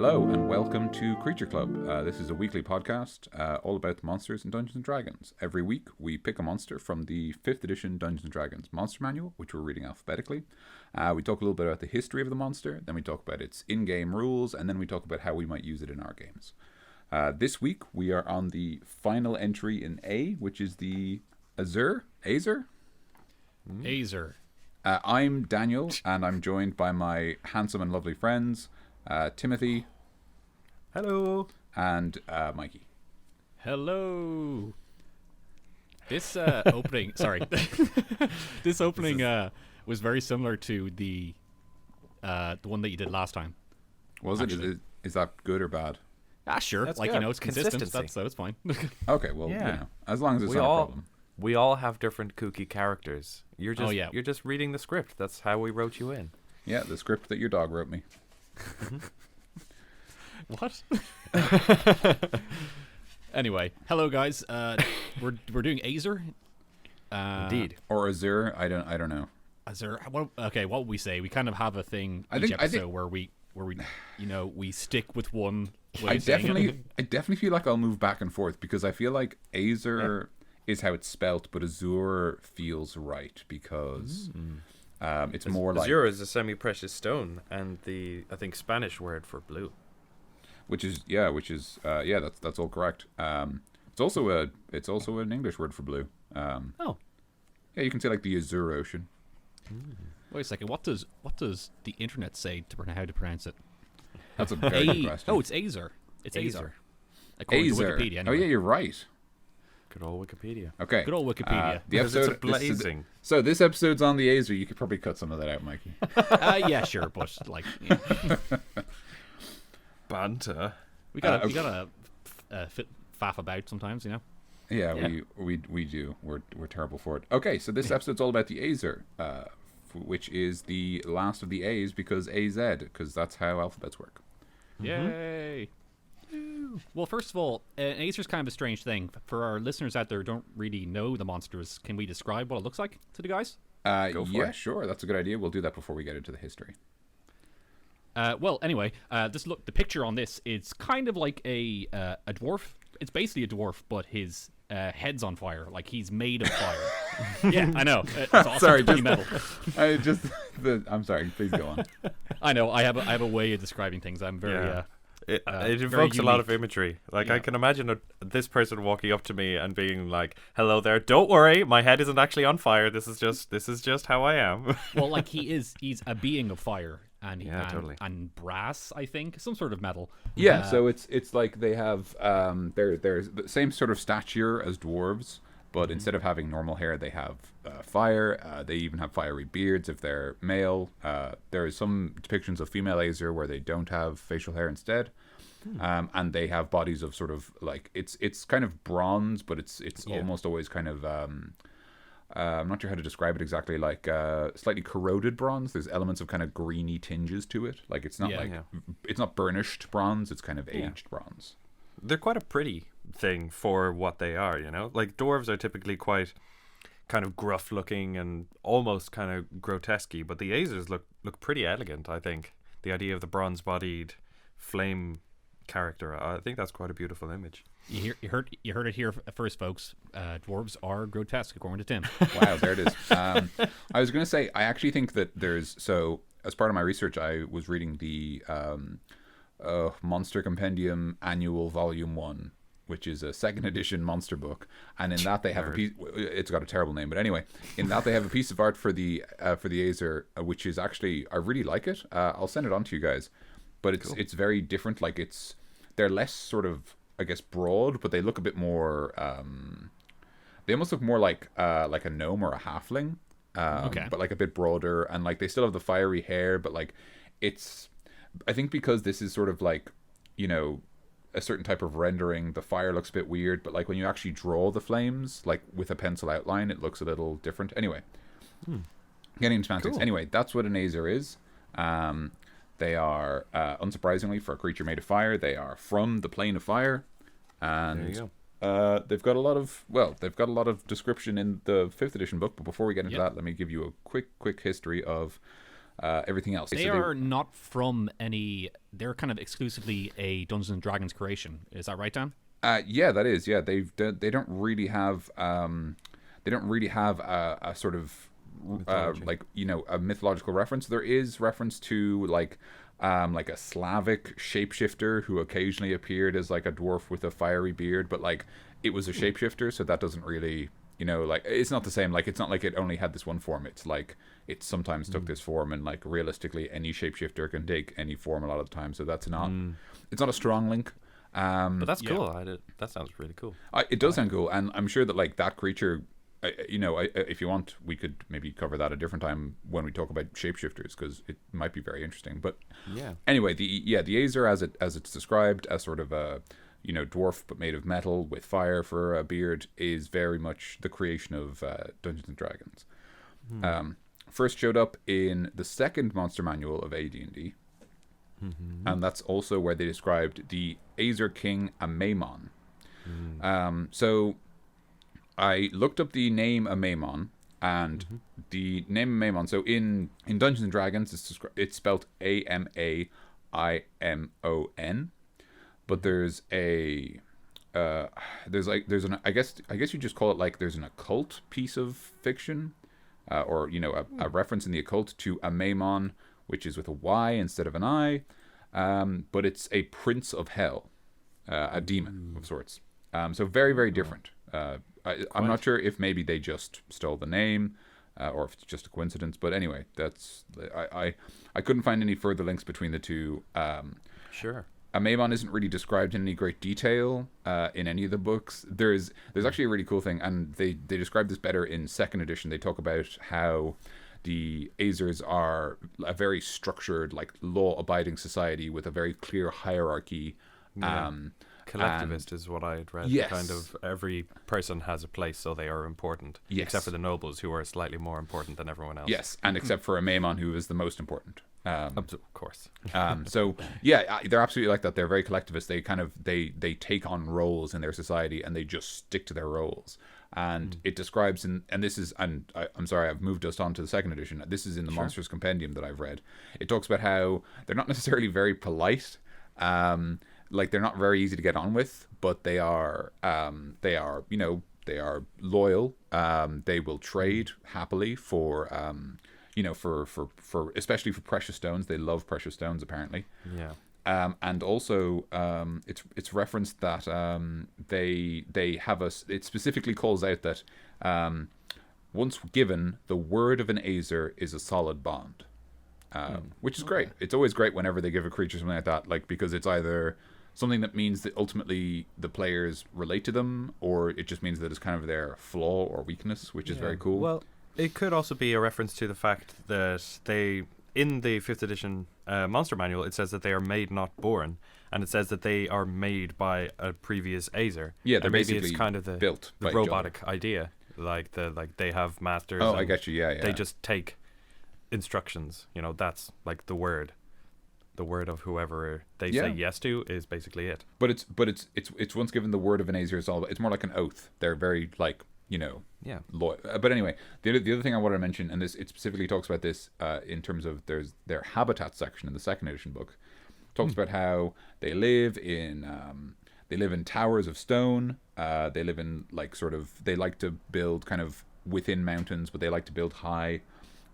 Hello and welcome to Creature Club. This is a weekly podcast all about the monsters in Dungeons & Dragons. Every week we pick a monster from the 5th edition Dungeons & Dragons Monster Manual, which we're reading alphabetically. We talk a little bit about the history of the monster, then we talk about its in-game rules, and then we talk about how we might use it in our games. This week we are on the final entry in A, which is the Azer? Ayzer. I'm Daniel, and I'm joined by my handsome and lovely friends, Timothy. Hello. And Mikey. Hello. This opening, this opening was very similar to the one that you did last time. Was it? Is that good or bad? Ah, sure. That's like, good. it's consistent. Consistency. So it's fine. Okay, well, Yeah. as long as it's not a problem. We all have different kooky characters. You're just yeah. you're just reading the script. That's how we wrote you in. Yeah, the script that your dog wrote me. What? Anyway, hello guys. We're doing Azer. Indeed. Or Azure, I don't know. Azer. What would we say? We kind of have a thing I each think- episode where we we stick with one way I of saying it. definitely feel like I'll move back and forth because I feel like Azer is how it's spelt, but Azure feels right because it's more like Azure is a semi-precious stone, and I think Spanish word for blue. which is that's all correct. It's also an English word for blue. Oh. Yeah, you can say like the Azure Ocean. Wait a second. What does the internet say how to pronounce it? That's a very good question. Oh, it's Azer. It's Azer. Azer. According to Azer. Wikipedia. Oh Anyway. yeah, you're right. Good old Wikipedia. Okay. Good old Wikipedia. The Because episode it's blazing. So this episode's on the Azer. You could probably cut some of that out, Mikey. Yeah, sure, but like, yeah. Banter. we gotta faff about sometimes, you know. Yeah, Yeah. we do. We're terrible for it. Okay, so this episode's all about the Azer, which is the last of the A's because because that's how alphabets work. Yay! Well, first of all, Azer's kind of a strange thing. For our listeners out there who don't really know the monsters, can we describe what it looks like to the guys? Go for it. Sure. That's a good idea. We'll do that before we get into the history. Well, anyway, the picture on this is kind of like a dwarf. It's basically a dwarf, but his head's on fire. Like he's made of fire. Yeah, I know. It's awesome. Sorry, It's pretty metal. I'm sorry. Please go on. I know. I have a way of describing things. I'm very. Yeah. It very evokes a lot of unique. imagery. Like Yeah. I can imagine this person walking up to me and being like, "Hello there. Don't worry, my head isn't actually on fire. This is just how I am." Well, like he's a being of fire and Yeah, totally. and brass, I think, some sort of metal. Yeah, so it's like they have they're the same sort of stature as dwarves, but instead of having normal hair, they have fire. They even have fiery beards if they're male. There is some depictions of female Azer where they don't have facial hair instead, and they have bodies of sort of like it's kind of bronze, but it's almost always kind of. I'm not sure how to describe it exactly. Like slightly corroded bronze. There's elements of kind of greeny tinges to it. Like it's not it's not burnished bronze. It's kind of aged bronze. They're quite a pretty thing for what they are, you know? Like, dwarves are typically quite kind of gruff looking and almost kind of grotesque, but the Azers look pretty elegant, I think. The idea of the bronze-bodied flame character, I think that's quite a beautiful image. You heard it here first, folks. Dwarves are grotesque, according to Tim. Wow, there it is. I was going to say, I actually think that as part of my research, I was reading the Monster Compendium Annual Volume 1, which is a second edition monster book, and in that they have a piece. It's got a terrible name, but anyway, in that they have a piece of art for the Azer, which is actually, I really like it. I'll send it on to you guys, but it's very different. Like they're less sort of, I guess, broad, but they look a bit more. They almost look more like a gnome or a halfling, Okay. but like a bit broader, and like they still have the fiery hair, but like it's. I think because this is sort of like, you know, a certain type of rendering, the fire looks a bit weird, but like when you actually draw the flames, like with a pencil outline, it looks a little different. Anyway, getting into semantics. Cool. Anyway, that's what an Azer is. They are, unsurprisingly, for a creature made of fire, they are from the plane of fire, and There you go. they've got a lot of description in the 5th edition book. But before we get into that, let me give you a quick history of everything else. They are not from any. They're kind of exclusively a Dungeons and Dragons creation. Is that right, Dan? Yeah, that is. Yeah, they don't really have a sort of like a mythological reference. There is reference to like a Slavic shapeshifter who occasionally appeared as like a dwarf with a fiery beard, but like it was a shapeshifter, so that doesn't really, like it's not the same. Like it's not like it only had this one form. It's like it sometimes took this form, and like realistically, any shapeshifter can take any form a lot of the time. So that's not it's not a strong link. But that's cool. That sounds really cool. It does sound cool, and I'm sure that like that creature. If you want, we could maybe cover that a different time when we talk about shapeshifters, because it might be very interesting. But anyway, the Azer as it's described as sort of a dwarf but made of metal with fire for a beard is very much the creation of Dungeons and Dragons. First showed up in the second monster manual of AD&D, and that's also where they described the Azer King Amaimon. So I looked up the name Amaimon, and the name Amaimon. So in Dungeons and Dragons, it's spelled Amaimon, but there's an I guess you just call it like there's an occult piece of fiction, or a reference in the occult to Amaimon, which is with a Y instead of an I, but it's a prince of hell, a demon of sorts. So very, very different. I'm not sure if maybe they just stole the name, or if it's just a coincidence. But anyway, that's I couldn't find any further links between the two. Sure. Amaimon isn't really described in any great detail in any of the books. There's actually a really cool thing, and they describe this better in second edition. They talk about how the Azers are a very structured, like law-abiding society with a very clear hierarchy. Yeah. Collectivist is what I had read. Yes. Kind of every person has a place, so they are important. Yes. Except for the nobles, who are slightly more important than everyone else. Yes, and except for Amaimon, who is the most important. Of course. So yeah, they're absolutely like that. They're very collectivist. They kind of they take on roles in their society, and they just stick to their roles. And it describes I'm sorry, I've moved us on to the second edition. This is in the Monsters Compendium that I've read. It talks about how they're not necessarily very polite. Like they're not very easy to get on with, but they are loyal. They will trade happily for especially for precious stones. They love precious stones apparently. Yeah. And also it's referenced that they have it specifically calls out that once given, the word of an Azer is a solid bond. Which is great. It's always great whenever they give a creature something like that, like because it's either something that means that ultimately the players relate to them, or it just means that it's kind of their flaw or weakness, which is very cool. Well, it could also be a reference to the fact that in the 5th edition monster manual, it says that they are made, not born, and it says that they are made by a previous Azer. Yeah, they're maybe basically it's kind of the robotic idea, like they have masters. Oh, I get you. Yeah. They just take instructions. That's like the word of whoever they say yes to is basically it. But it's once given, the word of an Azer is all. It's more like an oath. They're very like loyal. But anyway, the other thing I wanted to mention, and it specifically talks about this in terms of their habitat section in the second edition book, talks about how they live in towers of stone. They live in they like to build kind of within mountains, but they like to build high.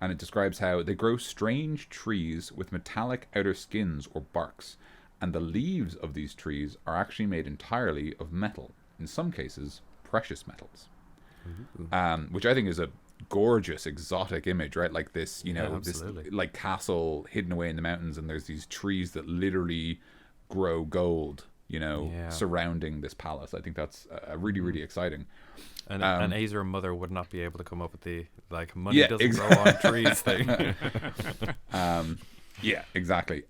And it describes how they grow strange trees with metallic outer skins or barks, and the leaves of these trees are actually made entirely of metal, in some cases precious metals. Which I think is a gorgeous exotic image, right? Like this, this like castle hidden away in the mountains, and there's these trees that literally grow gold, surrounding this palace. I think that's really, really exciting. And an Azer mother would not be able to come up with the money doesn't grow on trees thing. Yeah, exactly.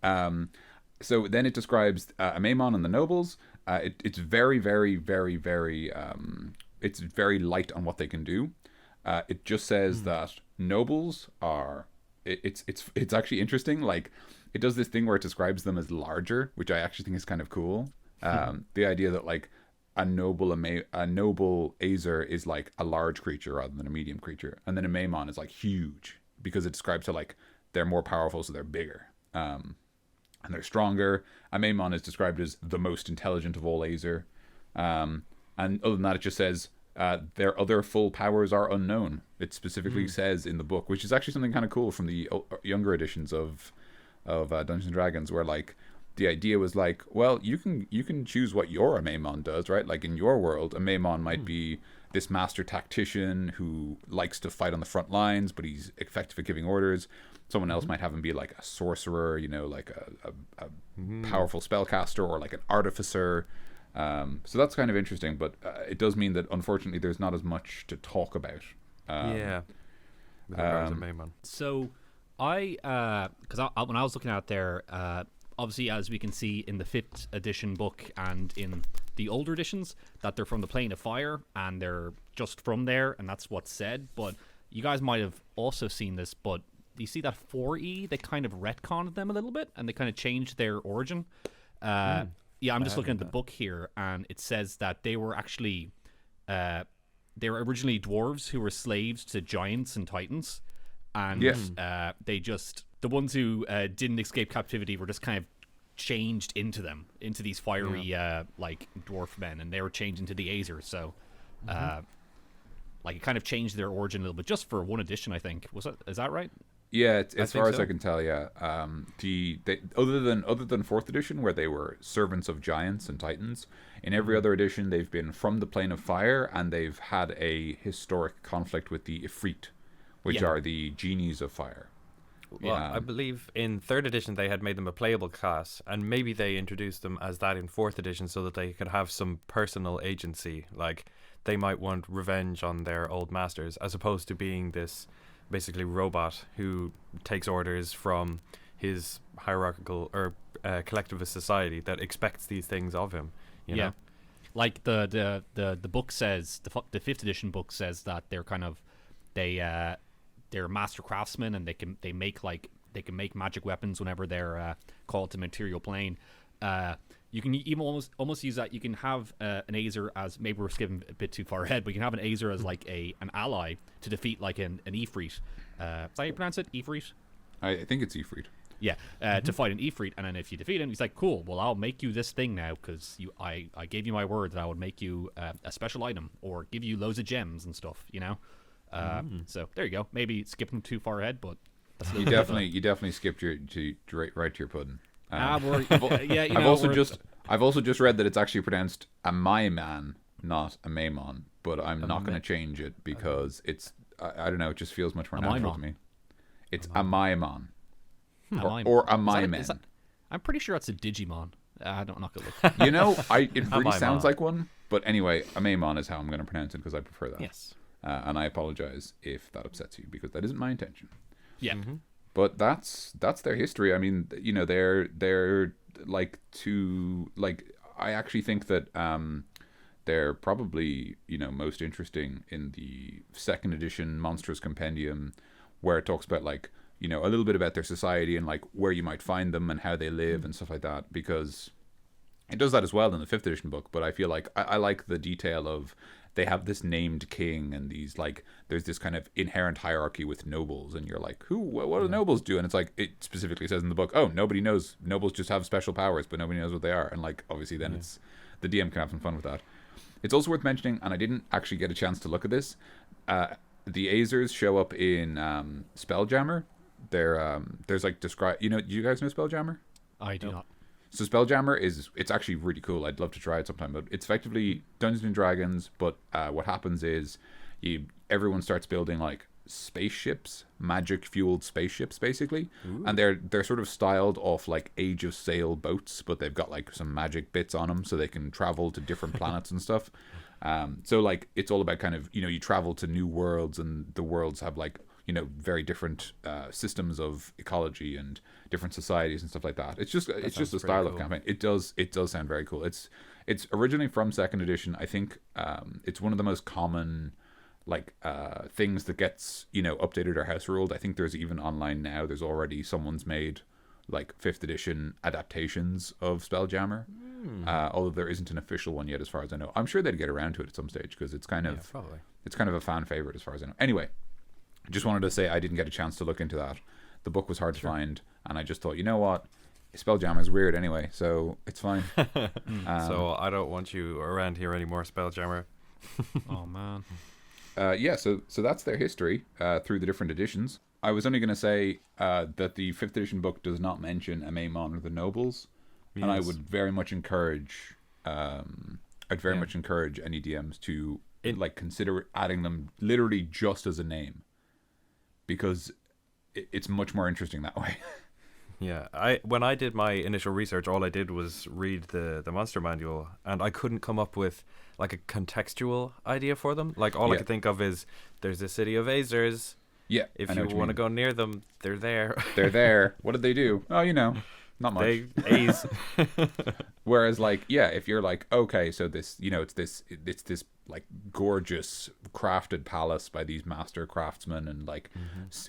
So then it describes Amaimon and the nobles. It's very, very, very, very. It's very light on what they can do. It just says that nobles are. It's actually interesting. Like it does this thing where it describes them as larger, which I actually think is kind of cool. The idea that like a noble Azer is like a large creature rather than a medium creature, and then a Amaimon is like huge because it describes how like they're more powerful, so they're bigger. And they're stronger. A Maimon is described as the most intelligent of all Azer. And other than that, it just says their other full powers are unknown. It specifically says in the book, which is actually something kind of cool from the younger editions of Dungeons and Dragons, where like the idea was like, well, you can choose what your Maimon does, right? Like in your world, a Maimon might be this master tactician who likes to fight on the front lines, but he's effective at giving orders. Someone else might have him be like a sorcerer, you know, like a powerful spellcaster, or like an artificer. So that's kind of interesting, but it does mean that unfortunately there's not as much to talk about. With regards to Maimon. So when I was looking out there, obviously as we can see in the 5th edition book and in the older editions, that they're from the plane of fire and they're just from there, and that's what's said. But you guys might have also seen this, but you see that 4E, they kind of retconned them a little bit and they kind of changed their origin. Yeah, I'm just looking at the book here, and it says that they were actually they were originally dwarves who were slaves to giants and titans, and the ones who didn't escape captivity were just kind of changed into these fiery like dwarf men, and they were changed into the Azer. So like it kind of changed their origin a little bit, just for one edition, I think. Is that right? Yeah, as far as I can tell, yeah. Other than 4th edition, where they were servants of giants and titans, in every other edition they've been from the plane of fire, and they've had a historic conflict with the Ifrit, which are the genies of fire. Well, I believe in 3rd edition they had made them a playable class, and maybe they introduced them as that in 4th edition so that they could have some personal agency. Like, they might want revenge on their old masters, as opposed to being this basically robot who takes orders from his hierarchical or collectivist society that expects these things of him. You know? Like the book says, the 5th edition book says that they're kind of they're master craftsmen, and they can make magic weapons whenever they're called to material plane. You can even almost use that. You can have an Azer as, maybe we're skipping a bit too far ahead, but you can have an Azer as like an ally to defeat like an Ifrit. Is that how you pronounce it? Ifrit? I think it's Ifrit. Yeah, to fight an Ifrit, and then if you defeat him, he's like, cool, well, I'll make you this thing now, because I gave you my word that I would make you a special item, or give you loads of gems and stuff, you know? So there you go. Maybe skipping too far ahead, but that's you definitely skipped right to your pudding. I've also just read that it's actually pronounced a Maimon, not a Maimon, but I'm not going to change it because it's I don't know, it just feels much more natural to me. It's a Maimon. Or a Maimen. I'm pretty sure it's a Digimon. I'm not gonna look. You know, it really sounds like one, but anyway, a Maimon is how I'm going to pronounce it because I prefer that. Yes. And I apologize if that upsets you, because that isn't my intention. Yeah. But that's their history. I mean, you know, they're I actually think that they're probably, you know, most interesting in the 2nd edition Monstrous Compendium, where it talks about, like, you know, a little bit about their society and like where you might find them and how they live and stuff like that, because it does that as well in the 5th edition book. But I feel like I like the detail of, they have this named king, and these, like, there's this kind of inherent hierarchy with nobles, and you're like, what do nobles do? And it's like, it specifically says in the book, oh, nobody knows, nobles just have special powers, but nobody knows what they are. And like, obviously then it's, the DM can have some fun with that. It's also worth mentioning, and I didn't actually get a chance to look at this, the Azers show up in Spelljammer. There's like do you guys know Spelljammer? I do not. So Spelljammer it's actually really cool. I'd love to try it sometime, but it's effectively Dungeons and Dragons, but what happens is everyone starts building like spaceships, magic fueled spaceships basically. Ooh. And they're sort of styled off like Age of Sail boats, but they've got like some magic bits on them so they can travel to different planets and stuff. So like it's all about kind of, you know, you travel to new worlds, and the worlds have like, you know, very different systems of ecology and different societies and stuff like that. It's just a style of campaign. It does sound very cool. It's originally from 2nd edition. I think it's one of the most common like things that gets, you know, updated or house ruled. I think there's even online now. There's already someone's made like 5th edition adaptations of Spelljammer. Although there isn't an official one yet, as far as I know. I'm sure they'd get around to it at some stage, because it's kind of it's kind of a fan favorite as far as I know. Anyway, I just wanted to say I didn't get a chance to look into that. the book was hard to find, and I just thought, you know what, Spelljammer is weird anyway, so it's fine. So I don't want you around here anymore, Spelljammer. Oh man. So that's their history through the different editions. I was only going to say that the 5th edition book does not mention Amaimon or the nobles, and I would very much encourage much encourage any DMs to consider adding them literally just as a name, because it's much more interesting that way. Yeah, when I did my initial research, all I did was read the monster manual, and I couldn't come up with like a contextual idea for them. Like all I could think of is there's a city of Azers. Yeah, if you want to go near them, they're there. They're there. What did they do? Oh, not much. They A's. Whereas, if you're like, okay, so this, it's this like gorgeous crafted palace by these master craftsmen, and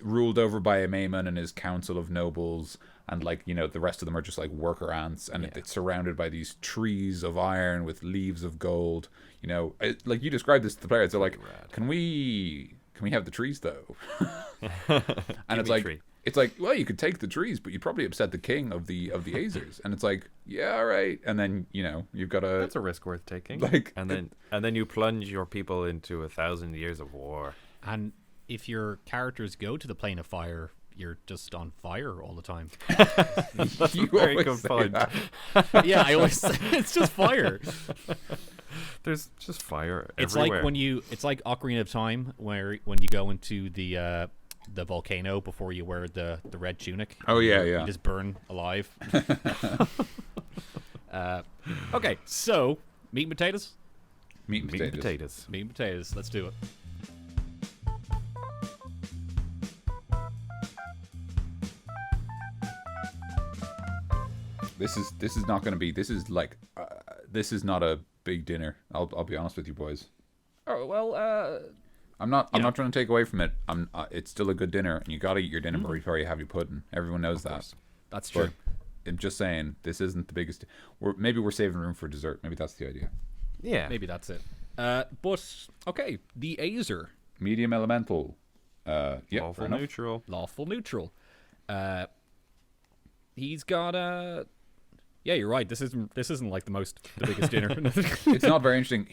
ruled over by Amaimon and his council of nobles, and the rest of them are just like worker ants, and it's surrounded by these trees of iron with leaves of gold. Like you described this to the players, they're like, can we have the trees though? And it's like, well, you could take the trees, but you'd probably upset the king of the Azers. And it's like, yeah, all right. And then you've got that's a risk worth taking. And then you plunge your people into 1,000 years of war. And if your characters go to the plane of fire, you're just on fire all the time. You very always good say point. that. Yeah, I always say it's just fire. There's just fire It's everywhere. it's like Ocarina of Time, when you go into the volcano before you wear the red tunic. Oh yeah, You just burn alive. Okay, so meat and potatoes. Meat and potatoes. Meat and potatoes. Let's do it. This is not going to be. This is not a big dinner. I'll be honest with you boys. Oh well. I'm not trying to take away from it. It's still a good dinner, and you got to eat your dinner before you have your pudding. Everyone knows that. That's true. But I'm just saying, this isn't the biggest. Maybe we're saving room for dessert. Maybe that's the idea. Yeah, maybe that's it. But okay, the Azer, medium elemental. lawful neutral. Lawful neutral. He's got Yeah, you're right. This isn't like the biggest dinner. It's not very interesting.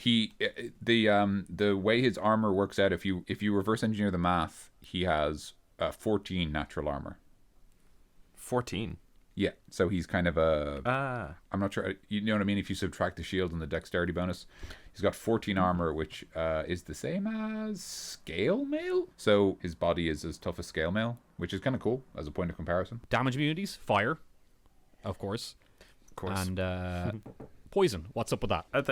The way his armor works out, if you reverse engineer the math, he has 14 natural armor. 14. Yeah, so he's kind of I'm not sure. You know what I mean? If you subtract the shield and the dexterity bonus, he's got 14 armor, which is the same as scale mail. So his body is as tough as scale mail, which is kind of cool as a point of comparison. Damage immunities, fire, of course. And poison. What's up with that? I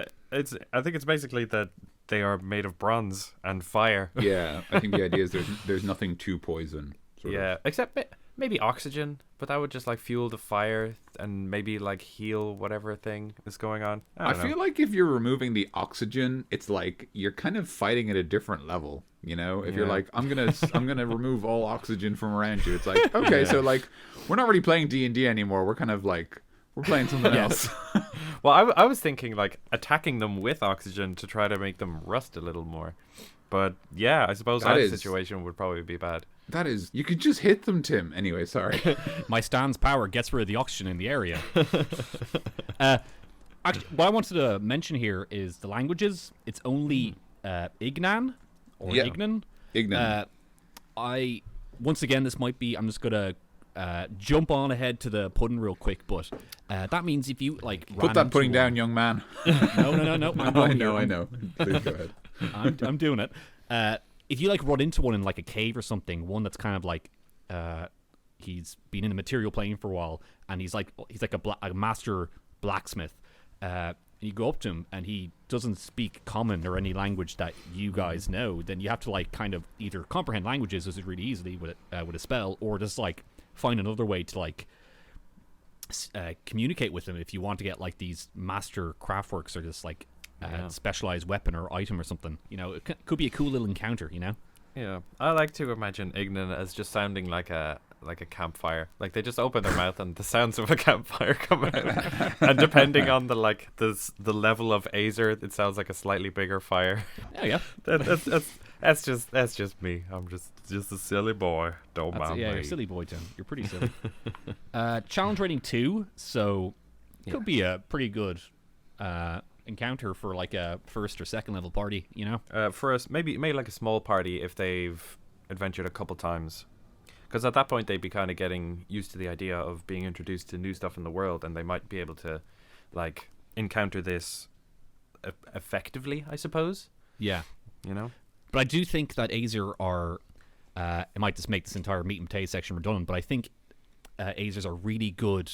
think it's basically that they are made of bronze and fire. Yeah, I think the idea is there's nothing to poison. Sort of. Except maybe oxygen, but that would just like fuel the fire and maybe like heal whatever thing is going on. I feel like if you're removing the oxygen, it's like you're kind of fighting at a different level. If you're like, I'm gonna remove all oxygen from around you, it's like, okay, so like we're not really playing D&D anymore. We're kind of like we're playing something else. Well, I was thinking like attacking them with oxygen to try to make them rust a little more. But yeah, I suppose that situation would probably be bad. That is, you could just hit them, Tim. Anyway, sorry. My Stan's power gets rid of the oxygen in the area. Actually, what I wanted to mention here is the languages. It's only Ignan or Ignan. Ignan. Once again, this might be. I'm just gonna jump on ahead to the pudding real quick, but that means if you like put that pudding down, young man. No. I know. Please go ahead. I'm doing it. If you like run into one in like a cave or something, one that's kind of like he's been in the material plane for a while, and he's like a master blacksmith. You go up to him and he doesn't speak common or any language that you guys know. Then you have to like kind of either comprehend languages as it really easily with a spell, or just like find another way to like communicate with him if you want to get like these master craftworks or just like specialized weapon or item or something. It could be a cool little encounter. Yeah, I like to imagine Ignan as just sounding like a campfire. Like they just open their mouth and the sounds of a campfire come out. And depending on the level of Azer, it sounds like a slightly bigger fire. Yeah. That's just me. I'm just a silly boy. Don't mind Yeah, me. you're a silly boy, Tim. You're pretty silly. Challenge rating 2, so could be a pretty good encounter for like a first or second level party, you know? For us, maybe like a small party if they've adventured a couple times. Because at that point, they'd be kind of getting used to the idea of being introduced to new stuff in the world, and they might be able to, like, encounter this effectively, I suppose. Yeah. You know? But I do think that Azer are, it might just make this entire meat and potatoes section redundant, but I think Azers are really good,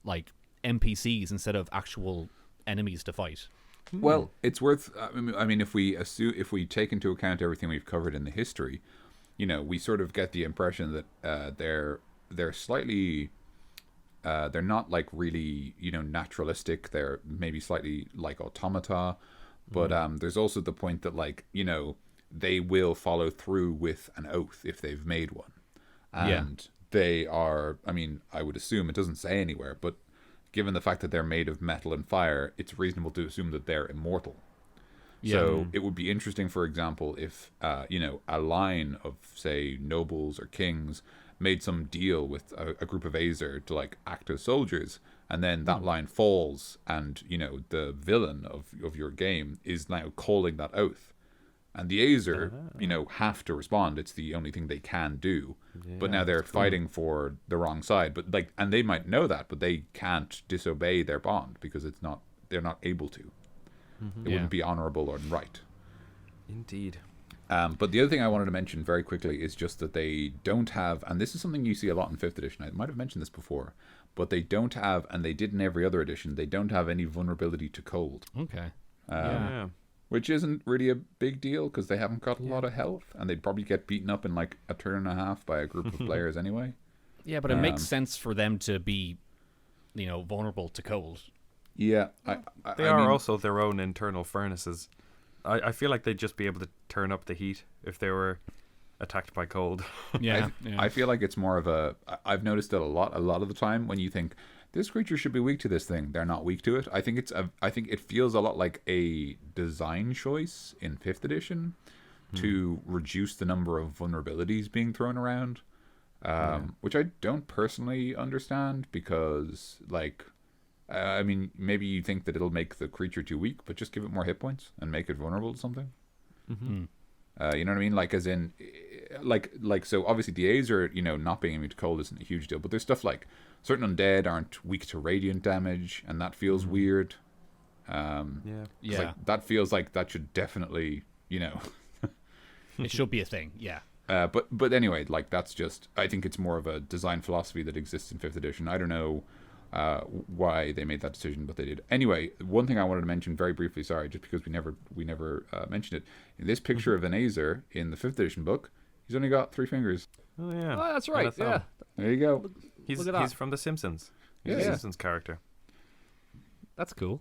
like, NPCs instead of actual enemies to fight. Well, it's worth. I mean, if we take into account everything we've covered in the history, you know, we sort of get the impression that they're slightly, they're not like really, you know, naturalistic. They're maybe slightly like automata, but there's also the point that, like, you know, they will follow through with an oath if they've made one, and they are. I mean, I would assume it doesn't say anywhere, but given the fact that they're made of metal and fire, it's reasonable to assume that they're immortal. So it would be interesting, for example, if you know, a line of, say, nobles or kings made some deal with a group of Azer to, like, act as soldiers, and then that line falls, and, you know, the villain of your game is now calling that oath, and the Azer, you know, have to respond. It's the only thing they can do. But now they're fighting for the wrong side. But, like, and they might know that, but they can't disobey their bond because they're not able to. It wouldn't be honorable or right. Indeed. But the other thing I wanted to mention very quickly is just that they don't have, and this is something you see a lot in 5th edition, I might have mentioned this before, but they don't have, and they did in every other edition, they don't have any vulnerability to cold. Okay. Which isn't really a big deal because they haven't got a lot of health, and they'd probably get beaten up in like a turn and a half by a group of players anyway. Yeah, but it makes sense for them to be, you know, vulnerable to cold. Yeah. They are also their own internal furnaces. I feel like they'd just be able to turn up the heat if they were attacked by cold. I feel like it's more of a. I've noticed it a lot of the time when you think this creature should be weak to this thing, they're not weak to it. I think it feels a lot like a design choice in 5th edition to reduce the number of vulnerabilities being thrown around, which I don't personally understand because, like, I mean, maybe you think that it'll make the creature too weak, but just give it more hit points and make it vulnerable to something. You know what I mean? Like, as in, like so obviously the Azer, you know, not being immune to cold isn't a huge deal, but there's stuff like certain undead aren't weak to radiant damage, and that feels weird. Like, that feels like that should definitely, you know, it should be a thing. Yeah. But anyway, like, that's just, I think it's more of a design philosophy that exists in 5th edition. I don't know why they made that decision, but they did. Anyway, one thing I wanted to mention very briefly, sorry, just because we never mentioned it. In this picture of an Azer in the 5th edition book, he's only got 3 fingers. Oh yeah. Oh, that's right. Yeah. There you go. He's Look at that. he's from The Simpsons. He's a Simpsons character. That's cool.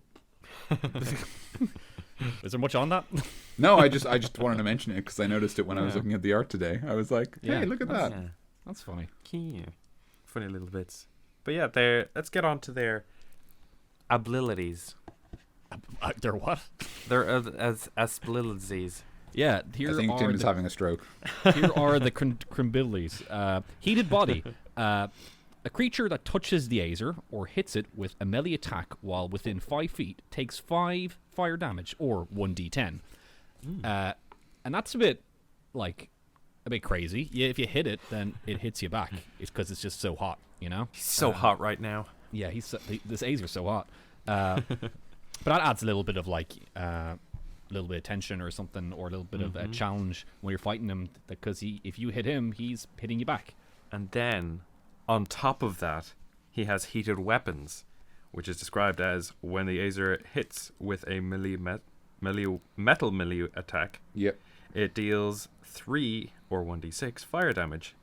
Is there much on that? No, I just wanted to mention it because I noticed it when I was looking at the art today. I was like, hey, Yeah, look at that. That's funny. Yeah. Funny little bits. But yeah, let's get on to their abilities. They're what? They're as abilities. Yeah, I think Tim is having a stroke. Here are the crumbilities. Heated body. A creature that touches the Azer or hits it with a melee attack while within 5 feet takes 5 fire damage or 1d10. And that's a bit crazy. Yeah, if you hit it, then it hits you back. It's because it's just so hot, you know? He's so hot right now. Yeah, this Azer's so hot. But that adds a little bit of little bit of tension or something, or a little bit of a challenge when you're fighting him, because if you hit him, he's hitting you back. And then, on top of that, he has heated weapons, which is described as when the Azer hits with a metal melee attack, Yep. it deals 3 or 1d6 fire damage,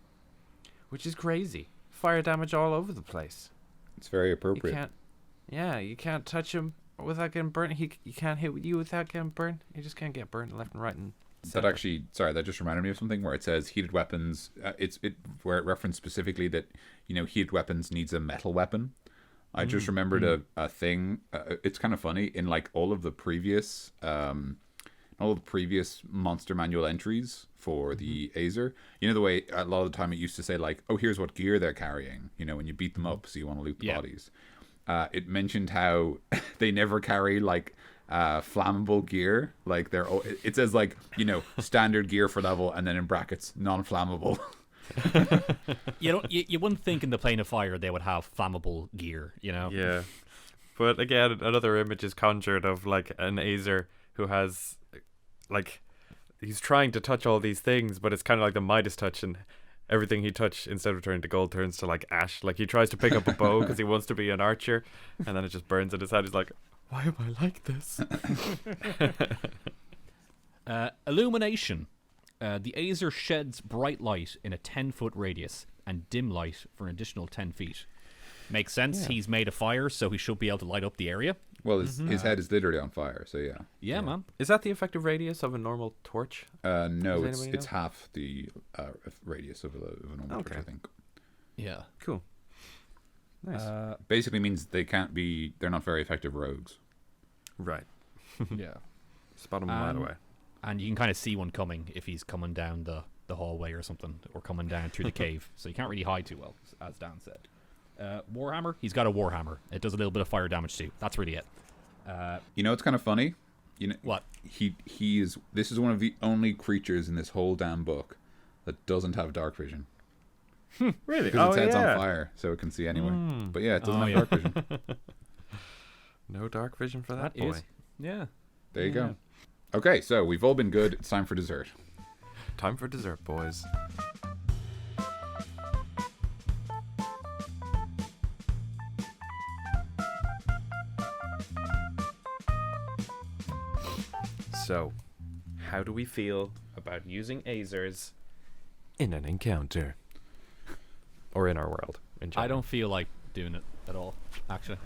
which is crazy. Fire damage all over the place. It's very appropriate. You can't touch him without getting burnt. You can't hit you without getting burnt. You just can't get burnt left and right. And that actually, sorry, that just reminded me of something where it says heated weapons. Where it referenced specifically that, you know, heated weapons needs a metal weapon. I just remembered a thing. It's kind of funny in like all of the previous all the previous monster manual entries for the Azer. You know the way a lot of the time it used to say like, oh, here's what gear they're carrying. You know, when you beat them up, so you want to loot the bodies. It mentioned how they never carry like flammable gear. Like it says like, you know, standard gear for level, and then in brackets non-flammable. You wouldn't think in the Plane of Fire they would have flammable gear, you know? Yeah. But again, another image is conjured of like an Azer who has like he's trying to touch all these things, but it's kind of like the Midas touch, and everything he touched instead of turning to gold turns to like ash. Like he tries to pick up a bow because he wants to be an archer, and then it just burns in his head. He's like, why am I like this? Illumination. The Azer sheds bright light in a 10-foot radius and dim light for an additional 10 feet. Makes sense. Yeah. He's made of fire, so he should be able to light up the area. Well, his head is literally on fire, so yeah. Yeah, man. Is that the effective radius of a normal torch? No, it's half the radius of a normal torch, I think. Yeah. Cool. Nice. Basically means they're not very effective rogues. Right. Yeah. Spot them right away. And you can kind of see one coming if he's coming down the hallway or something, or coming down through the cave. So you can't really hide too well, as Dan said. Warhammer, he's got a Warhammer. It does a little bit of fire damage too. That's really it. You know, it's kind of funny. You know what? This is one of the only creatures in this whole damn book that doesn't have dark vision. Really? Because its head's on fire, so it can see anyway. But yeah, it doesn't have dark vision. No dark vision for that boy. Yeah. There you go. Okay, so we've all been good. It's time for dessert. Time for dessert, boys. So, how do we feel about using Azers in an encounter? Or in our world, in general? I don't feel like doing it at all, actually.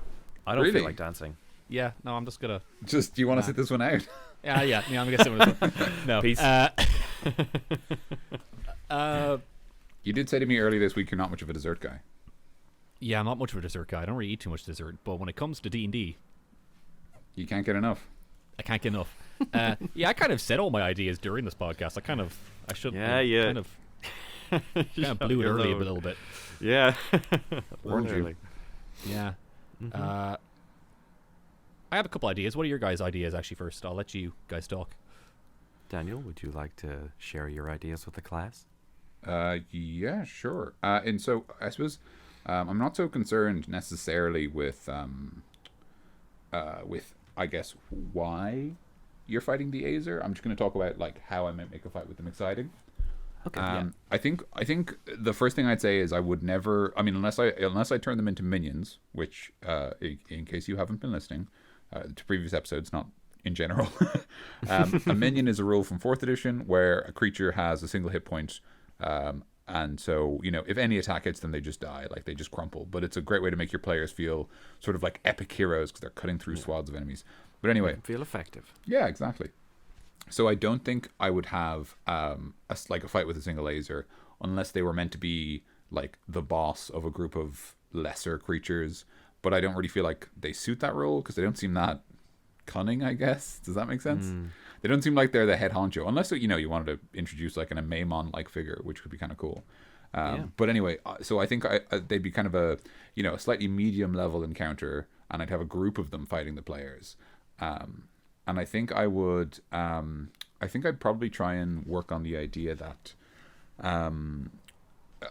I don't Really? feel like dancing. Yeah, no, I'm just gonna... Do you want to sit this one out? Yeah, I'm gonna sit with this one. No. Peace. You did say to me earlier this week you're not much of a dessert guy. Yeah, I'm not much of a dessert guy. I don't really eat too much dessert, but when it comes to D&D... You can't get enough. I can't get enough. I kind of said all my ideas during this podcast. I should... Yeah. Kind of blew it early a little bit. Yeah. Warned you. Yeah. I have a couple ideas. What are your guys' ideas, actually, first? I'll let you guys talk. Daniel, would you like to share your ideas with the class? Yeah, sure. And so, I suppose, I'm not so concerned necessarily with, I guess, why you're fighting the Azer. I'm just going to talk about, like, how I might make a fight with them exciting. Okay. I think the first thing I'd say is I would never. I mean, unless I turn them into minions, which, in case you haven't been listening to previous episodes, not in general, a minion is a rule from 4th edition where a creature has a single hit point, and so if any attack hits them, they just die, like they just crumple. But it's a great way to make your players feel sort of like epic heroes because they're cutting through swaths of enemies. But anyway, feel effective. Yeah, exactly. So I don't think I would have a fight with a single Azer unless they were meant to be like the boss of a group of lesser creatures. But I don't really feel like they suit that role because they don't seem that cunning, I guess. Does that make sense? They don't seem like they're the head honcho, unless you wanted to introduce like an Amaimon-like figure, which would be kind of cool. But anyway, so I think they'd be kind of a slightly medium level encounter, and I'd have a group of them fighting the players. And I think I would. I think I'd probably try and work on the idea that.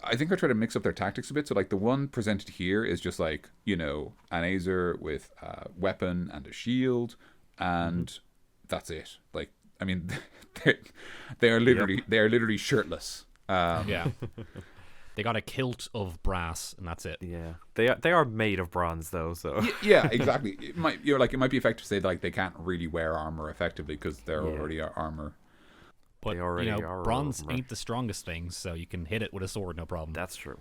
I think I try to mix up their tactics a bit. So like the one presented here is just like an Azer with a weapon and a shield, and that's it. Like I mean, they are literally shirtless. Yeah. They got a kilt of brass, and that's it. Yeah, they are made of bronze though. So yeah, exactly. It might it might be effective to say like they can't really wear armor effectively because they're already armor. But they already are bronze armor. ain't the strongest thing, so you can hit it with a sword, no problem. That's true.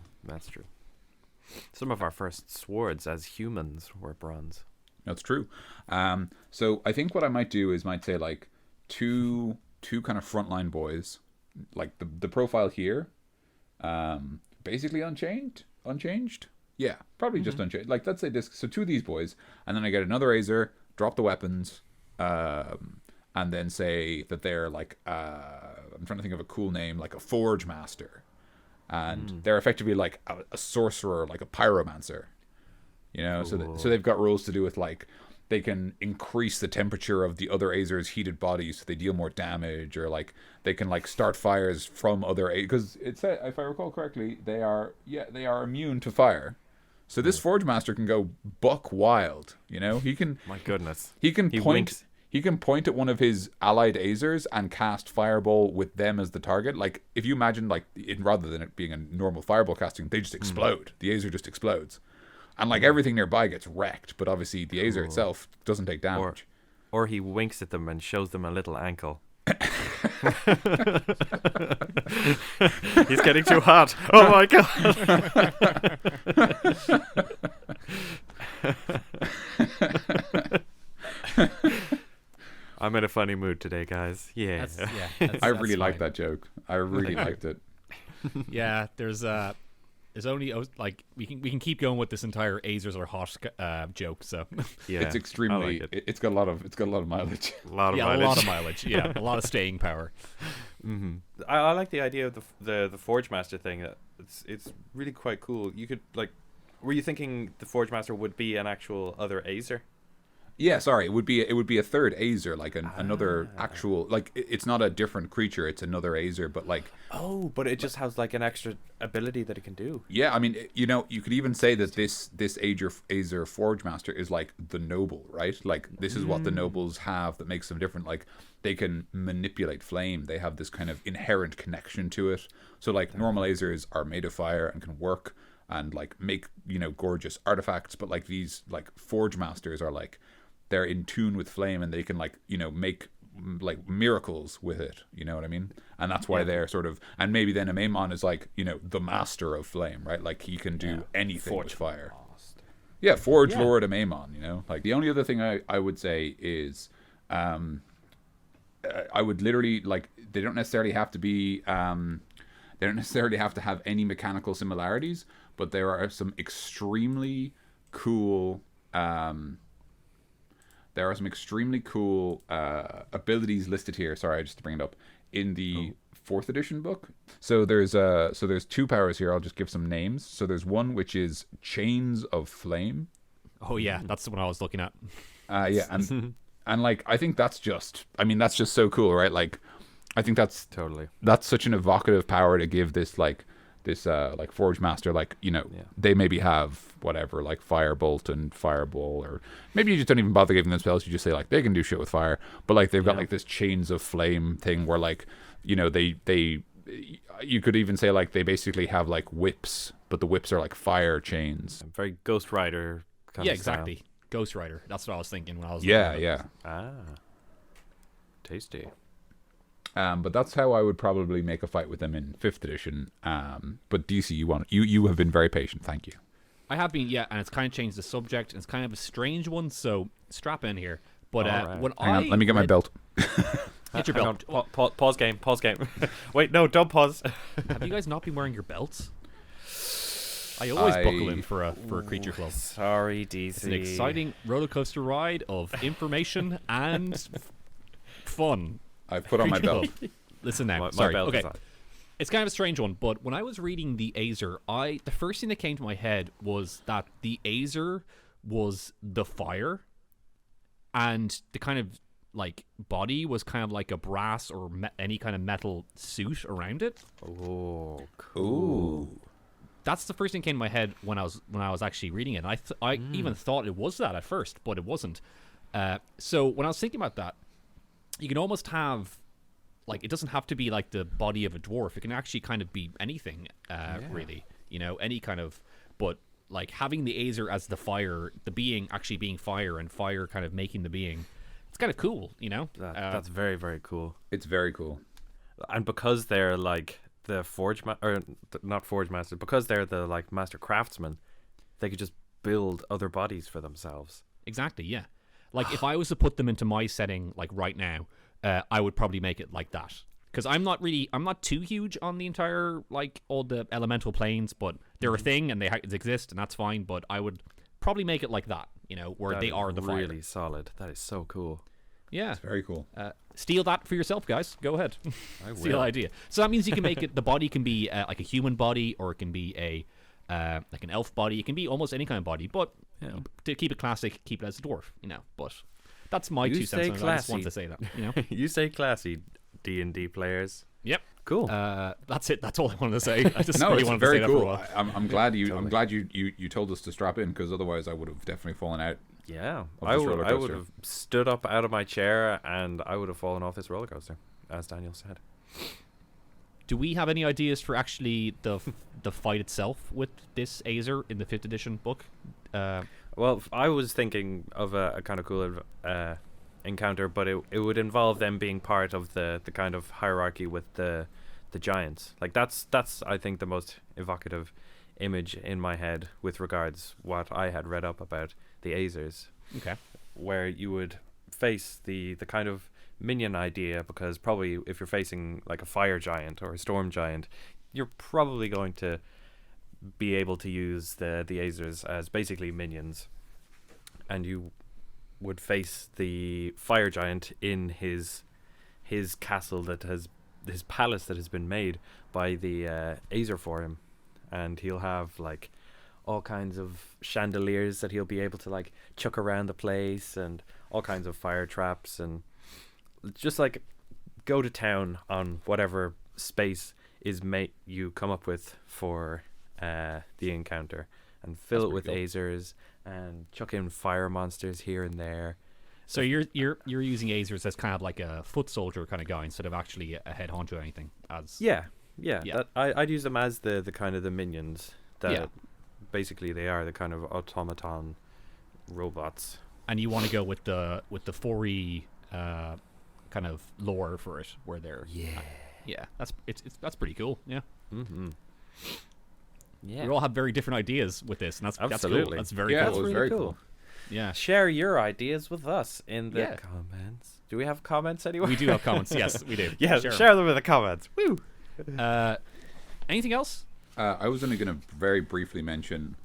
Some of our first swords as humans were bronze. That's true. So I think what I might do is say like two kind of frontline boys, like the profile here. Basically unchanged. Yeah, probably just unchanged. Like let's say this. So 2 of these boys, and then I get another Azer, drop the weapons, and then say that they're like I'm trying to think of a cool name, like a Forge Master, and they're effectively like a sorcerer, like a pyromancer. You know, so they've got rules to do with like they can increase the temperature of the other Azer's heated bodies so they deal more damage, or like they can like start fires from other because it's if I recall correctly, they are immune to fire. So this Forge Master can go buck wild. You know, he can. My goodness. He can point. winks. He can point at one of his allied Azers and cast Fireball with them as the target. Like, if you imagine, like, rather than it being a normal Fireball casting, they just explode. The Azer just explodes. And, like, everything nearby gets wrecked, but obviously the Azer itself doesn't take damage. Or he winks at them and shows them a little ankle. He's getting too hot. Oh my god. I'm in a funny mood today, guys. Yeah. I really liked that joke. I really liked it. Yeah, there's only like we can keep going with this entire Azers are hot joke. So yeah, it's extremely. Like it. It's got a lot of mileage. A lot of mileage. Yeah, a lot of staying power. Mm-hmm. I like the idea of the Forge Master thing. It's really quite cool. You could like, were you thinking the Forge Master would be an actual other Azer? Yeah, sorry. It would be a third Azer, like another actual. Like it's not a different creature; it's another Azer, but like. Oh, but it just has like an extra ability that it can do. Yeah, I mean, you know, you could even say that this Azer Forge Master is like the noble, right? Like this is what the nobles have that makes them different. Like they can manipulate flame; they have this kind of inherent connection to it. So like normal Azers are made of fire and can work and like make, you know, gorgeous artifacts, but like these like Forge Masters are like. They're in tune with flame and they can like, you know, make like miracles with it, you know what I mean? And that's why they're sort of, and maybe then Amon is like, you know, the master of flame, right? Like he can do anything with fire. Yeah, Forge Lord Amon, you know? Like the only other thing I would say is I would literally like, they don't necessarily have to be they don't necessarily have to have any mechanical similarities, but there are some extremely cool abilities listed here. Sorry, just to bring it up in the 4th edition book. So there's 2 powers here. I'll just give some names. So there's one which is Chains of Flame. Oh yeah, that's the one I was looking at. Yeah, and like I think that's just so cool, right? Like I think that's such an evocative power to give this like Forge Master, like, you know, they maybe have whatever, like Firebolt and Fireball, or maybe you just don't even bother giving them spells. You just say like they can do shit with fire, but like they've got like this Chains of Flame thing where like, you know, they you could even say like they basically have like whips, but the whips are like fire chains. Very Ghost Rider kind of exactly. style. Ghost Rider. That's what I was thinking when I was Tasty. But that's how I would probably make a fight with them in 5th edition. But DC, you have been very patient. Thank you. I have been, and it's kind of changed the subject. And it's kind of a strange one, so strap in here. But Hang on, let me get my belt. Get your belt. Pause game. Wait, no, don't pause. Have you guys not been wearing your belts? I always buckle in for a creature club. Sorry, DC. It's an exciting roller coaster ride of information and fun. I've put on my belt. Listen now. My Sorry. belt Okay. is on. It's kind of a strange one, but when I was reading the Azer, the first thing that came to my head was that the Azer was the fire, and the kind of like body was kind of like a brass or any kind of metal suit around it. Oh, cool. That's the first thing that came to my head when I was actually reading it. And I even thought it was that at first, but it wasn't. So when I was thinking about that, you can almost have, like, it doesn't have to be like the body of a dwarf. It can actually kind of be anything, really. You know, any kind of, but like having the Azer as the fire, the being actually being fire, and fire kind of making the being, it's kind of cool, you know? That's very, very cool. It's very cool. And because they're like the not Forge Master, because they're the like master craftsmen, they could just build other bodies for themselves. Exactly, yeah. Like, if I was to put them into my setting, like, right now, I would probably make it like that. Because I'm not too huge on the entire, like, all the elemental planes, but they're a thing, and they exist, and that's fine, but I would probably make it like that, you know, where they are the fire. Really solid. That is so cool. Yeah. It's very cool. Steal that for yourself, guys. Go ahead. I will. Steal idea. So that means you can make it. The body can be like a human body, or it can be a like an elf body. It can be almost any kind of body. But to keep it classic, keep it as a dwarf. But that's my 2 cents. I just wanted to say that. You say classy, D&D players. Yep. Cool. That's it. That's all I wanted to say. I just No, really it's wanted to very say that for a cool. while. I'm glad you told us to strap in, because otherwise I would have definitely fallen out. Yeah, Of I this would roller coaster. have stood up out of my chair and I would have fallen off this roller coaster, as Daniel said. Do we have any ideas for actually the fight itself with this Azer in the 5th edition book? Well, I was thinking of a kind of cool encounter, but it would involve them being part of the kind of hierarchy with the giants. Like that's I think the most evocative image in my head with regards what I had read up about the Azers. Okay. Where you would face the kind of minion idea, because probably if you're facing like a fire giant or a storm giant, you're probably going to be able to use the Azers as basically minions, and you would face the fire giant in his castle his palace that has been made by the Azer for him, and he'll have like all kinds of chandeliers that he'll be able to like chuck around the place, and all kinds of fire traps, and just like go to town on whatever space is you come up with for the encounter, and fill it with Azers and chuck in fire monsters here and there. So you're using Azers as kind of like a foot soldier kind of guy instead of actually a head honcho or anything. Yeah. I'd use them as the kind of the minions that basically they are, the kind of automaton robots. And you want to go with the 4E kind of lore for it, where they're that's pretty cool. Yeah. Mm-hmm. Yeah. We all have very different ideas with this, and that's cool. Absolutely. That's very Yeah, cool. it was really very cool. cool. Yeah. Share your ideas with us in the Yeah. comments. Do we have comments anyway? We do have comments. Yes, we do. Yeah, Share 'em. share them in the comments. Woo! Anything else? I was only going to very briefly mention,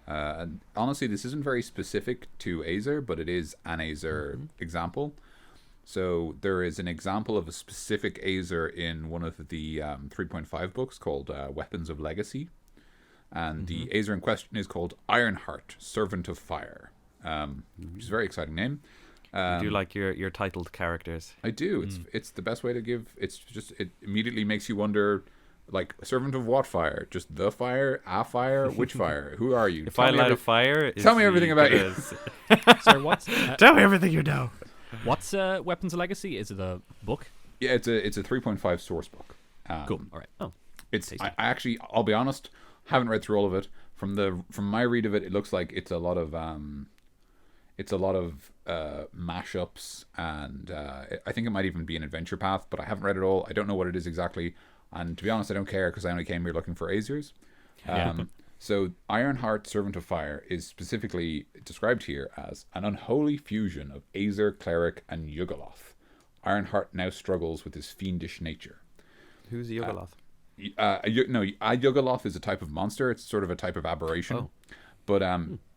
and honestly, this isn't very specific to Azer, but it is an Azer example. So there is an example of a specific Azer in one of the 3.5 books called Weapons of Legacy. And the Azer in question is called Ironheart, Servant of Fire, which is a very exciting name. You do like your titled characters. I do. It's the best way to give. It immediately makes you wonder, like, servant of what fire? Just the fire, a fire, which fire? Who are you? If I light a fire, tell me everything about you. Sorry, what's Tell me everything you know. what's Weapons of Legacy? Is it a book? Yeah, it's a 3.5 source book. Cool. All right. Oh, It's tasty. I actually, I'll be honest, haven't read through all of it. From my read of it, it looks like it's a lot of mashups, and I think it might even be an adventure path, but I haven't read it all. I don't know what it is exactly, and to be honest, I don't care, because I only came here looking for Azers. So Ironheart, Servant of Fire, is specifically described here as an unholy fusion of Azer, Cleric, and Yugoloth. Ironheart now struggles with his fiendish nature. Who's Yugoloth? A Yugoloth is a type of monster. It's sort of a type of aberration. But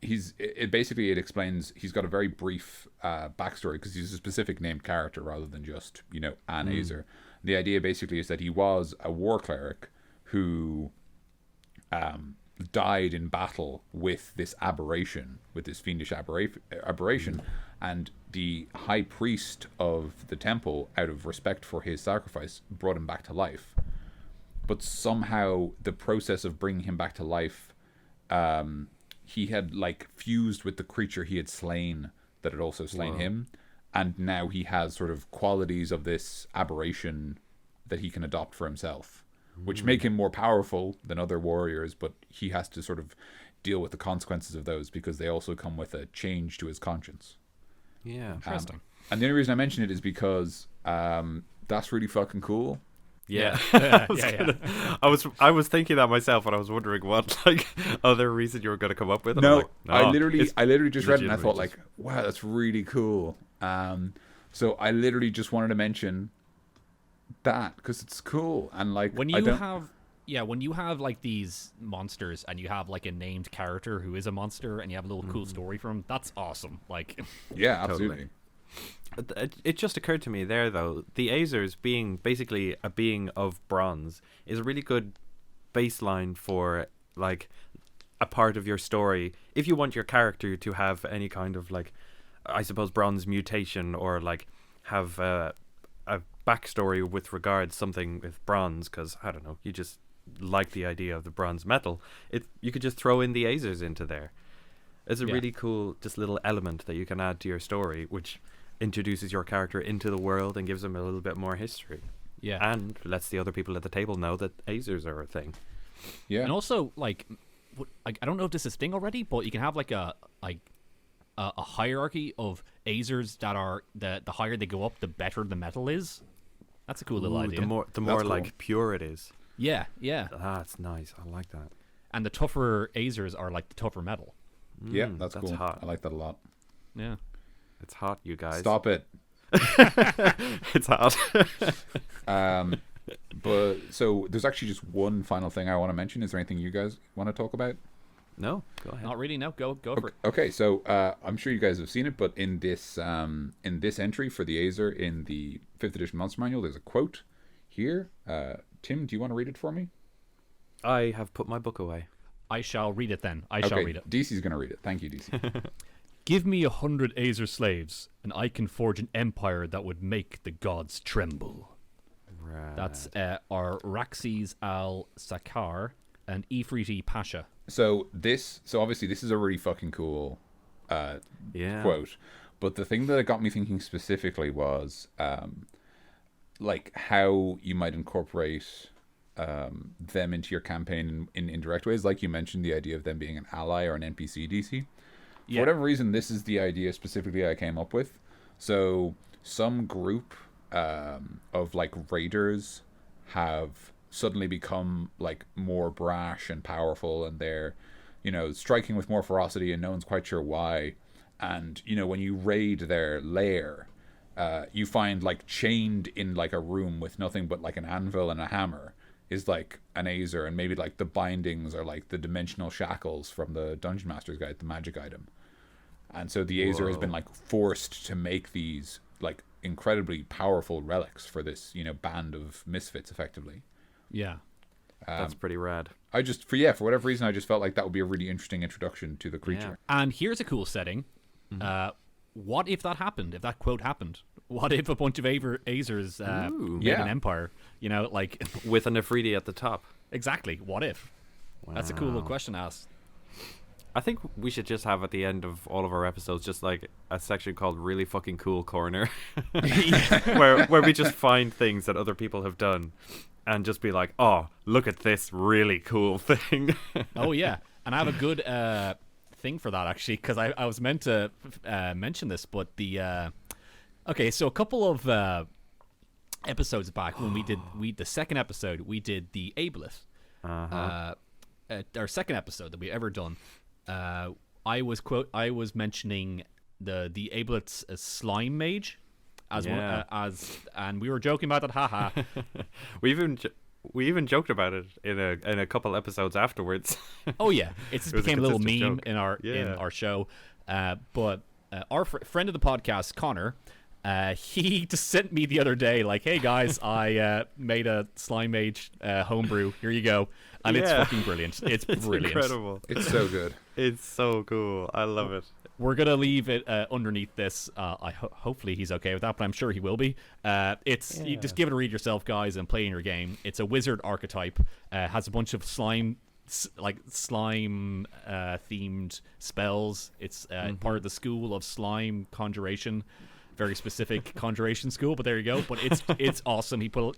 it explains he's got a very brief backstory, because he's a specific named character rather than just an Azer. The idea basically is that he was a war cleric who died in battle with this aberration, with this fiendish aberration, and the high priest of the temple, out of respect for his sacrifice, brought him back to life. But somehow the process of bringing him back to life, he had like fused with the creature he had slain that had also slain him, and now he has sort of qualities of this aberration that he can adopt for himself, which make him more powerful than other warriors, but he has to sort of deal with the consequences of those, because they also come with a change to his conscience. Yeah. Interesting. And the only reason I mention it is because that's really fucking cool. Yeah. Yeah. I was thinking that myself, and I was wondering what like other reason you were going to come up with. And No, I'm like, I literally just read it and I legitimate, thought like, wow, that's really cool. So I literally just wanted to mention that because it's cool, and like When you have like these monsters and you have like a named character who is a monster and you have a little cool story from him, that's awesome. Like, yeah, absolutely. It just occurred to me there, though, the Azers being basically a being of bronze is a really good baseline for, like, a part of your story. If you want your character to have any kind of, like, I suppose, bronze mutation, or, like, have a backstory with regards something with bronze, because, I don't know, you just like the idea of the bronze metal, you could just throw in the Azers into there. It's a really cool just little element that you can add to your story, which introduces your character into the world and gives them a little bit more history. Yeah. And lets the other people at the table know that Azers are a thing. Yeah. And also, like, I don't know if this is a thing already, but you can have like a hierarchy of Azers that are the higher they go up, the better the metal is. That's a cool little idea. The more cool. like pure it is. Yeah, yeah. That's nice. I like that. And the tougher Azers are like the tougher metal. Yeah, that's cool. hot. I like that a lot. Yeah. It's hot, you guys. Stop it. It's hot. But so there's actually just one final thing I want to mention. Is there anything you guys want to talk about? No, go ahead. Not really. No, go for it. Okay, so I'm sure you guys have seen it, but in this entry for the Azer in the 5th edition Monster Manual, there's a quote here. Tim, do you want to read it for me? I have put my book away. I shall read it then. I shall read it. DC's going to read it. Thank you, DC. Give me 100 Azer slaves, and I can forge an empire that would make the gods tremble. Right. That's our Raxes al-Sakar and Ifriti Pasha. So obviously this is a really fucking cool quote. But the thing that got me thinking specifically was like how you might incorporate them into your campaign in indirect ways. Like you mentioned, the idea of them being an ally or an NPC DC. For whatever reason, this is the idea specifically I came up with. So some group of like raiders have suddenly become like more brash and powerful, and they're, striking with more ferocity, and no one's quite sure why. And when you raid their lair, you find like chained in like a room with nothing but like an anvil and a hammer is like an Azer, and maybe like the bindings are like the dimensional shackles from the Dungeon Master's Guide, the magic item. And so the Azer has been like forced to make these like incredibly powerful relics for this, band of misfits, effectively. Yeah. That's pretty rad. For whatever reason, I just felt like that would be a really interesting introduction to the creature. And here's a cool setting. What if that happened? If that quote happened? What if a bunch of Azers made an empire? Like with an Ifriti at the top. Exactly. What if? Wow. That's a cool little question to ask. I think we should just have at the end of all of our episodes just like a section called Really Fucking Cool Corner where we just find things that other people have done and just be like, oh, look at this really cool thing. Oh, yeah. And I have a good thing for that, actually, because I was meant to mention this, but okay, so a couple of episodes back when we did the second episode, we did the Aboleth. Our second episode that we ever done. I was mentioning the Aboleth's slime mage and we were joking about that. Haha. we even joked about it in a couple episodes afterwards. Oh yeah, it became a little meme joke. in our show. But our friend of the podcast, Connor, he just sent me the other day like, "Hey guys, I made a slime mage homebrew. Here you go." And it's fucking brilliant. It's brilliant. Incredible. It's so good. It's so cool. I love it. We're gonna leave it underneath this. Hopefully he's okay with that, but I'm sure he will be. You just give it a read yourself, guys, and play in your game. It's a wizard archetype. Has a bunch of slime themed spells. It's part of the school of slime conjuration. Very specific conjuration school, but there you go. But it's awesome. He put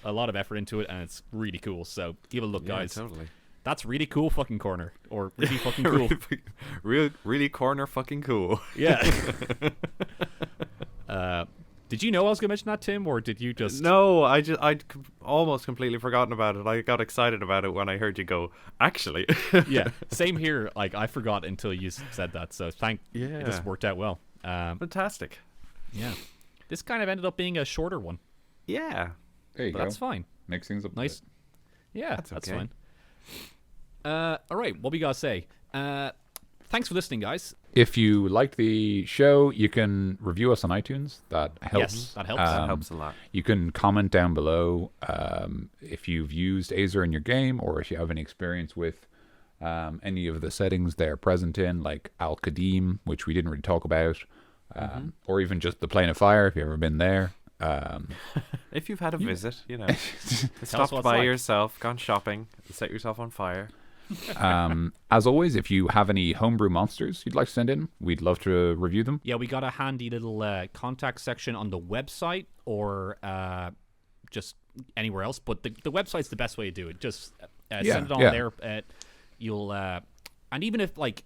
a lot of effort into it, and it's really cool. So give it a look, guys. Totally. That's really cool fucking corner, or really fucking cool. really corner fucking cool. Yeah. Did you know I was gonna mention that, Tim, or did you just? No, I'd almost completely forgotten about it. I got excited about it when I heard you go. Actually. Yeah. Same here. Like I forgot until you said that. So it just worked out well. Fantastic. Yeah. This kind of ended up being a shorter one. Yeah. There you go. That's fine. Mix things up. Nice. Yeah, that's okay. fine. All right, what we gotta say? Thanks for listening, guys. If you liked the show, you can review us on iTunes. That helps. Yes, that helps. That helps a lot. You can comment down below if you've used Azer in your game, or if you have any experience with any of the settings they're present in, like Al Qadim, which we didn't really talk about, or even just the Plane of Fire, if you've ever been there. If you've had a visit, you know, us stopped what it's by like. yourself, gone shopping, set yourself on fire. As always, if you have any homebrew monsters you'd like to send in, we'd love to review them. Yeah, we got a handy little contact section on the website, or just anywhere else. But the website's the best way to do it. Just send it on there. You'll and even if like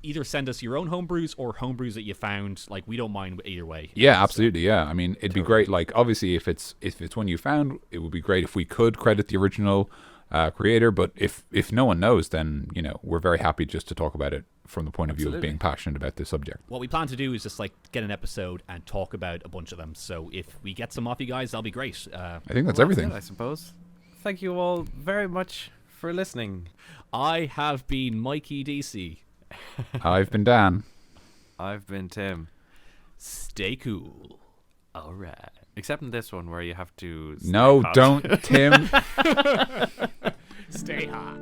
either send us your own homebrews or homebrews that you found, like we don't mind either way. Yeah, absolutely. Yeah, I mean, it'd be great. Like, obviously, if it's one you found, it would be great if we could credit the original creator. But if no one knows, then we're very happy just to talk about it from the point of view of being passionate about this subject. What we plan to do is just like get an episode and talk about a bunch of them. So if we get some off you guys, that'll be great. I think that's Well, everything. it, I suppose. Thank you all very much for listening. I have been Mikey DC. I've been Dan. I've been Tim. Stay cool. All right. Except in this one where you have to. No, stay hot. don't, Tim. Stay hot.